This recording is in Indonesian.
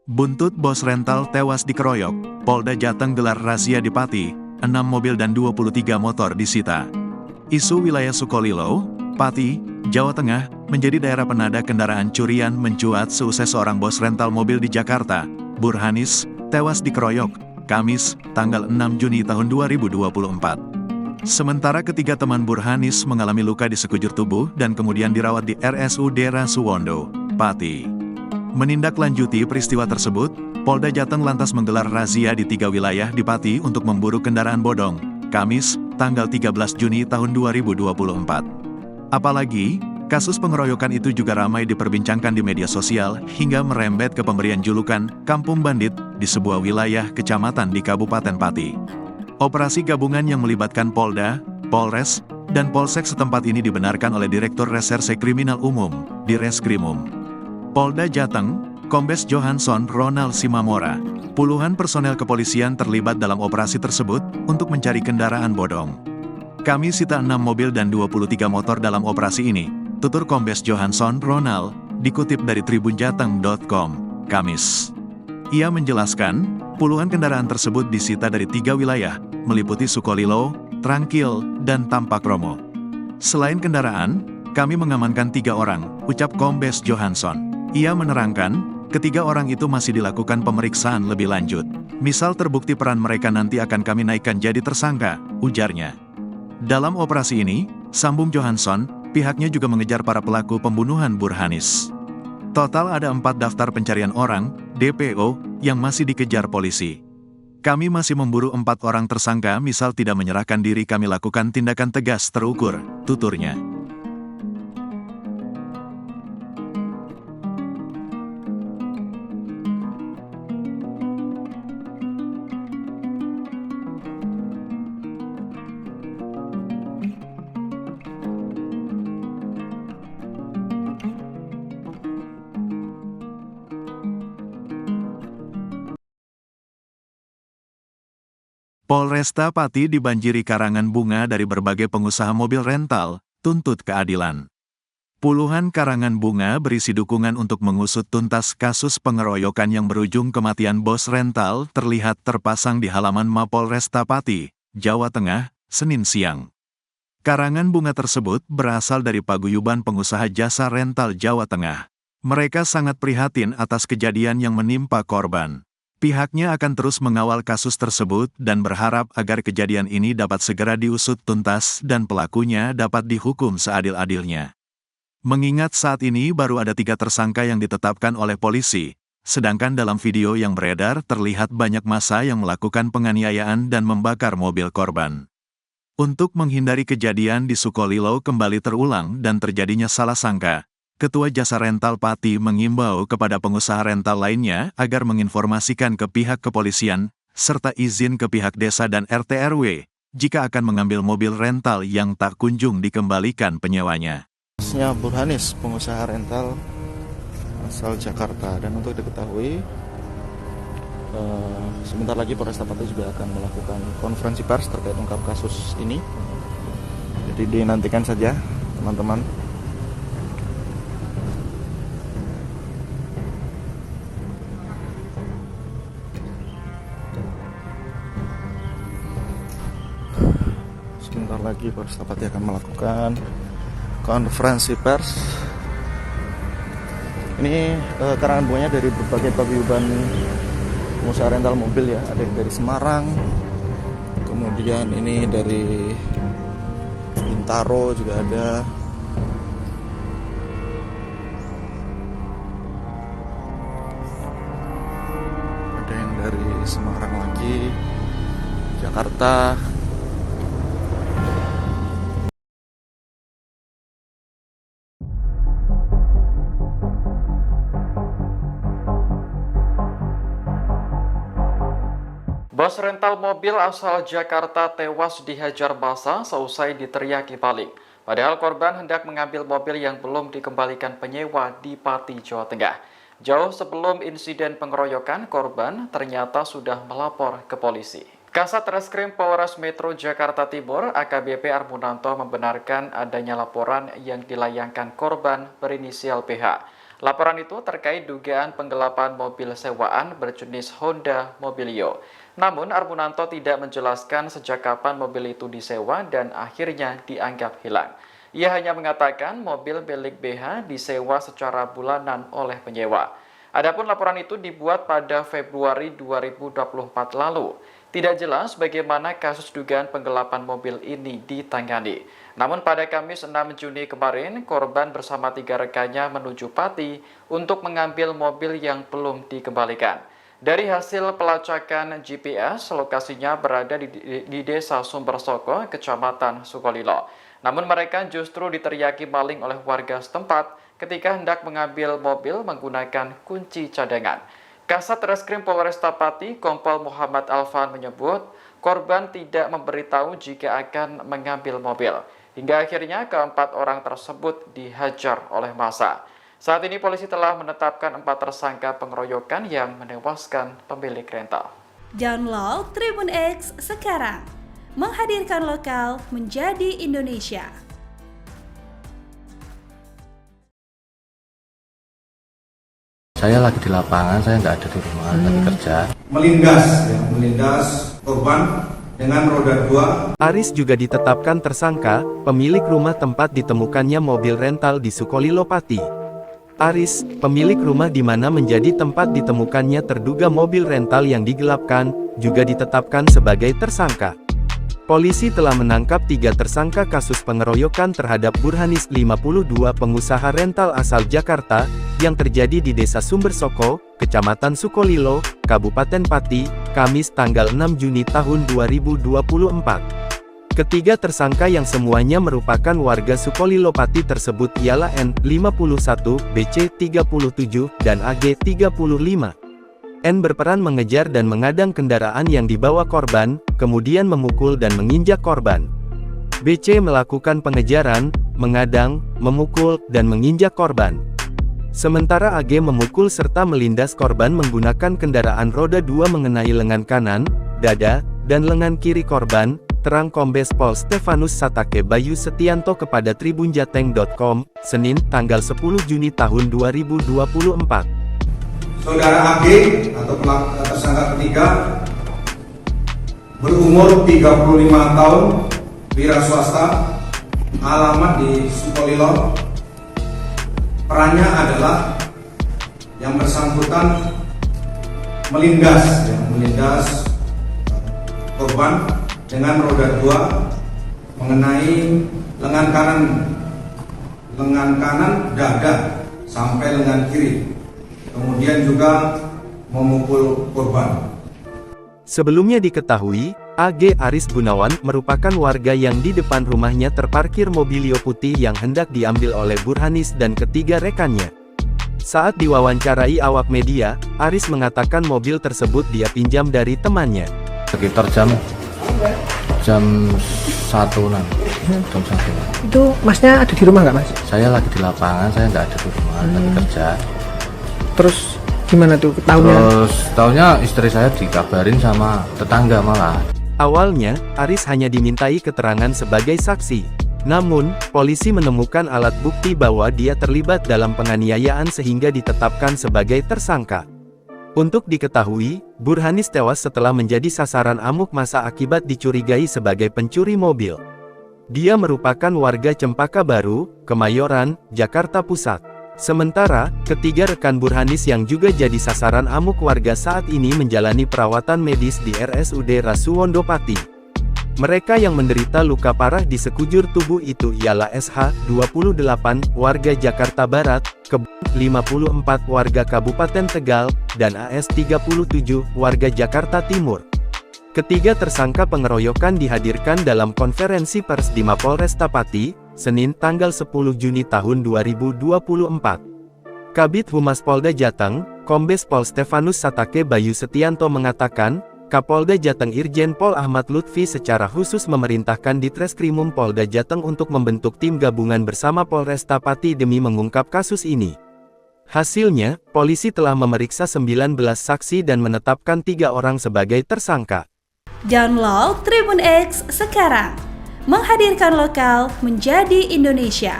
Buntut bos rental tewas dikeroyok, Polda Jateng gelar razia di Pati, 6 mobil dan 23 motor disita. Isu wilayah Sukolilo, Pati, Jawa Tengah, menjadi daerah penada kendaraan curian mencuat seusai seorang bos rental mobil di Jakarta, Burhanis, tewas dikeroyok, Kamis, tanggal 6 Juni tahun 2024. Sementara ketiga teman Burhanis mengalami luka di sekujur tubuh dan kemudian dirawat di RSUD Rasuwondo, Pati. Menindaklanjuti peristiwa tersebut, Polda Jateng lantas menggelar razia di 3 wilayah di Pati untuk memburu kendaraan bodong, Kamis, tanggal 13 Juni tahun 2024. Apalagi, kasus pengeroyokan itu juga ramai diperbincangkan di media sosial hingga merembet ke pemberian julukan Kampung Bandit di sebuah wilayah kecamatan di Kabupaten Pati. Operasi gabungan yang melibatkan Polda, Polres, dan Polsek setempat ini dibenarkan oleh Direktur Reserse Kriminal Umum, Direskrimum Polda Jateng, Kombes Johansson Ronald Simamora. Puluhan personel kepolisian terlibat dalam operasi tersebut untuk mencari kendaraan bodong. Kami sita 6 mobil dan 23 motor dalam operasi ini, tutur Kombes Johansson Ronald, dikutip dari tribunjateng.com, Kamis. Ia menjelaskan, puluhan kendaraan tersebut disita dari 3 wilayah, meliputi Sukolilo, Trangkil, dan Tampakromo. Selain kendaraan, kami mengamankan 3 orang, ucap Kombes Johansson. Ia menerangkan, ketiga orang itu masih dilakukan pemeriksaan lebih lanjut. Misal terbukti peran mereka nanti akan kami naikkan jadi tersangka, ujarnya. Dalam operasi ini, sambung Johansson, pihaknya juga mengejar para pelaku pembunuhan Burhanis. Total ada 4 daftar pencarian orang, DPO, yang masih dikejar polisi. Kami masih memburu 4 orang tersangka misal tidak menyerahkan diri kami lakukan tindakan tegas terukur, tuturnya. Polresta Pati dibanjiri karangan bunga dari berbagai pengusaha mobil rental, tuntut keadilan. Puluhan karangan bunga berisi dukungan untuk mengusut tuntas kasus pengeroyokan yang berujung kematian bos rental terlihat terpasang di halaman Mapolresta Pati, Jawa Tengah, Senin siang. Karangan bunga tersebut berasal dari paguyuban pengusaha jasa rental Jawa Tengah. Mereka sangat prihatin atas kejadian yang menimpa korban. Pihaknya akan terus mengawal kasus tersebut dan berharap agar kejadian ini dapat segera diusut tuntas dan pelakunya dapat dihukum seadil-adilnya. Mengingat saat ini baru ada 3 tersangka yang ditetapkan oleh polisi, sedangkan dalam video yang beredar terlihat banyak massa yang melakukan penganiayaan dan membakar mobil korban. Untuk menghindari kejadian di Sukolilo kembali terulang dan terjadinya salah sangka, Ketua Jasa Rental Pati mengimbau kepada pengusaha rental lainnya agar menginformasikan ke pihak kepolisian, serta izin ke pihak desa dan RT RW, jika akan mengambil mobil rental yang tak kunjung dikembalikan penyewanya. Burhanis, pengusaha rental asal Jakarta, dan untuk diketahui, sebentar lagi Polresta Pati juga akan melakukan konferensi pers terkait ungkap kasus ini. Jadi dinantikan saja, teman-teman. Sebentar lagi Polresta Pati akan melakukan konferensi pers. Ini karangan bunganya dari berbagai paguyuban pengusaha rental mobil ya. Ada yang dari Semarang, kemudian ini dari Bintaro juga ada. Ada yang dari Semarang lagi, Jakarta. Bos rental mobil asal Jakarta tewas dihajar massa seusai diteriaki maling. Padahal korban hendak mengambil mobil yang belum dikembalikan penyewa di Pati, Jawa Tengah. Jauh sebelum insiden pengeroyokan, korban ternyata sudah melapor ke polisi. Kasat Reskrim Polres Metro Jakarta Timur, AKBP Armunanto membenarkan adanya laporan yang dilayangkan korban berinisial PH. Laporan itu terkait dugaan penggelapan mobil sewaan berjenis Honda Mobilio. Namun, Armunanto tidak menjelaskan sejak kapan mobil itu disewa dan akhirnya dianggap hilang. Ia hanya mengatakan mobil milik BH disewa secara bulanan oleh penyewa. Adapun laporan itu dibuat pada Februari 2024 lalu. Tidak jelas bagaimana kasus dugaan penggelapan mobil ini ditangani. Namun pada Kamis 6 Juni kemarin, korban bersama 3 rekannya menuju Pati untuk mengambil mobil yang belum dikembalikan. Dari hasil pelacakan GPS, lokasinya berada di Desa Sumbersoko, Kecamatan Sukolilo. Namun mereka justru diteriaki maling oleh warga setempat ketika hendak mengambil mobil menggunakan kunci cadangan. Kasat Reskrim Polresta Pati, Kompol Muhammad Alfan menyebut korban tidak memberitahu jika akan mengambil mobil. Hingga akhirnya keempat orang tersebut dihajar oleh massa. Saat ini polisi telah menetapkan 4 tersangka pengeroyokan yang menewaskan pemilik rental. Download Tribun X sekarang, menghadirkan lokal menjadi Indonesia. Saya lagi di lapangan, saya nggak ada di rumah, lagi kerja. Melindas korban dengan roda 2. Aris juga ditetapkan tersangka, pemilik rumah tempat ditemukannya mobil rental di Sukolilo Pati. Aris, pemilik rumah di mana menjadi tempat ditemukannya terduga mobil rental yang digelapkan, juga ditetapkan sebagai tersangka. Polisi telah menangkap 3 tersangka kasus pengeroyokan terhadap Burhanis 52 pengusaha rental asal Jakarta, yang terjadi di Desa Sumbersoko, Kecamatan Sukolilo, Kabupaten Pati, Kamis tanggal 6 Juni tahun 2024. Ketiga tersangka yang semuanya merupakan warga Sukolilo Pati tersebut ialah N, 51, BC, 37, dan AG, 35. N berperan mengejar dan mengadang kendaraan yang dibawa korban, kemudian memukul dan menginjak korban. BC melakukan pengejaran, mengadang, memukul, dan menginjak korban. Sementara AG memukul serta melindas korban menggunakan kendaraan roda 2 mengenai lengan kanan, dada, dan lengan kiri korban, terang Kombes Pol Stefanus Satake Bayu Setianto kepada tribunjateng.com, Senin, tanggal 10 Juni tahun 2024. Saudara AG atau tersangka ketiga berumur 35 tahun, wira swasta, alamat di Sukolilo. Perannya adalah yang bersangkutan melindas korban dengan roda 2 mengenai lengan kanan dada sampai lengan kiri, kemudian juga memukul korban. Sebelumnya diketahui, AG Aris Gunawan merupakan warga yang di depan rumahnya terparkir mobilio putih yang hendak diambil oleh Burhanis dan ketiga rekannya. Saat diwawancarai awak media, Aris mengatakan mobil tersebut dia pinjam dari temannya. Sekitar jam 1-an. Itu masnya ada di rumah nggak, Mas? Saya lagi di lapangan, saya nggak ada di rumah, lagi kerja. Terus gimana tuh tahunnya? Terus tahunnya istri saya dikabarin sama tetangga malah. Awalnya, Aris hanya dimintai keterangan sebagai saksi. Namun, polisi menemukan alat bukti bahwa dia terlibat dalam penganiayaan sehingga ditetapkan sebagai tersangka. Untuk diketahui, Burhanis tewas setelah menjadi sasaran amuk massa akibat dicurigai sebagai pencuri mobil. Dia merupakan warga Cempaka Baru, Kemayoran, Jakarta Pusat. Sementara, ketiga rekan Burhanis yang juga jadi sasaran amuk warga saat ini menjalani perawatan medis di RSUD Rasuwondo Pati. Mereka yang menderita luka parah di sekujur tubuh itu ialah SH, 28, warga Jakarta Barat, Kebun, 54, warga Kabupaten Tegal, dan AS, 37, warga Jakarta Timur. Ketiga tersangka pengeroyokan dihadirkan dalam konferensi pers di Mapolresta Pati, Senin tanggal 10 Juni tahun 2024. Kabid Humas Polda Jateng, Kombes Pol Stefanus Satake Bayu Setianto mengatakan, Kapolda Jateng Irjen Pol Ahmad Lutfi secara khusus memerintahkan Ditreskrimum Polda Jateng untuk membentuk tim gabungan bersama Polresta Pati demi mengungkap kasus ini. Hasilnya, polisi telah memeriksa 19 saksi dan menetapkan 3 orang sebagai tersangka. Download Tribun X sekarang, menghadirkan lokal menjadi Indonesia.